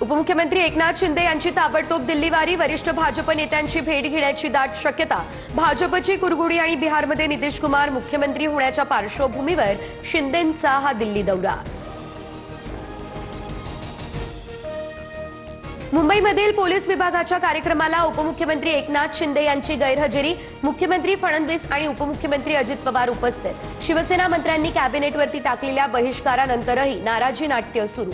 उपमुख्यमंत्री एकनाथ शिंदे यांची ताबडतोब दिल्लीवारी, वरिष्ठ भाजप नेत्यांची भेट घेण्याची दाट शक्यता। भाजपची कुरघोडी आणि बिहारमध्ये नितीश कुमार मुख्यमंत्री होण्याच्या पार्श्वभूमीवर शिंदेंचा हा दिल्ली दौरा। मुंबईमधील पोलीस विभागाच्या कार्यक्रमाला उपमुख्यमंत्री एकनाथ शिंदे यांची गैरहजेरी, मुख्यमंत्री फडणवीस आणि उपमुख्यमंत्री अजित पवार उपस्थित। शिवसेना मंत्र्यांनी कॅबिनेटवरती टाकलेल्या बहिष्कारानंतरही नाराजी नाट्य सुरू।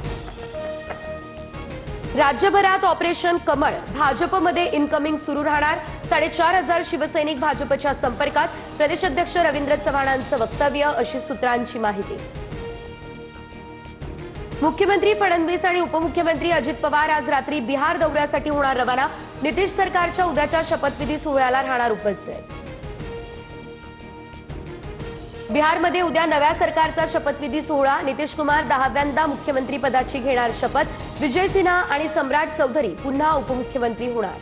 राज्यभरात ऑपरेशन कमळ, भाजपमध्ये इनकमिंग सुरू राहणार। 4500 शिवसैनिक भाजपच्या संपर्कात, प्रदेशाध्यक्ष रवींद्र चव्हाणांचं वक्तव्य, अशी सूत्रांची माहिती। मुख्यमंत्री फडणवीस आणि उपमुख्यमंत्री अजित पवार आज रात्री बिहार दौऱ्यासाठी होणार रवाना। नितीश सरकारच्या उद्याच्या शपथविधी सोहळ्याला राहणार उपस्थित। बिहारमध्ये उद्या नव्या सरकारचा शपथविधी सोहळा। नितीश कुमार 10व्यांदा मुख्यमंत्री पदाची घेणार शपथ। विजय सिन्हा आणि सम्राट चौधरी पुन्हा उपमुख्यमंत्री होणार।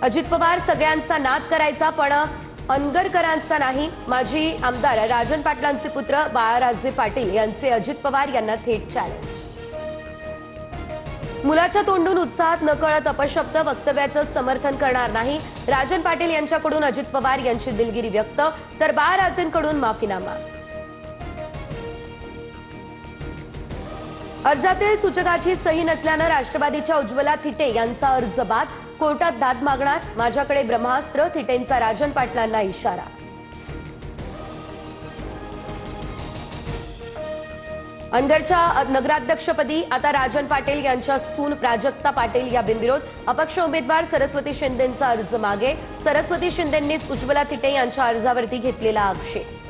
अजित पवार सगळ्यांचा नाद करायचा पण अनगरकरांचा नाही। माजी आमदार राजन पाटलांचे पुत्र बाळाराजे पाटील यांचे अजित पवार यांना थेट चॅलेंज। मुलाच्या तोंडून उत्साहात नकळत अपशब्द, वक्तव्याचं समर्थन करणार नाही। राजन पाटील यांच्याकडून अजित पवार यांची दिलगिरी व्यक्त, तर बाळाराजेंकडून माफीनामा। अर्जातील सूचकाची सही नसल्यानं राष्ट्रवादीच्या उज्ज्वला थिटे यांचा अर्ज बाद, कोर्टात दाद मागणार। माझ्याकडे ब्रह्मास्त्र, थिटेंचा राजन पाटलांना इशारा। अनगरच्या नगराध्यक्षपदी आता राजन पाटील यांच्या सून प्राजक्ता पाटील या बिनविरोध। अपक्ष उमेदवार सरस्वती शिंदेंचा अर्ज मागे, सरस्वती शिंदेंनीच उज्ज्वला थिटे यांच्या अर्जावरती घेतलेला आक्षेप।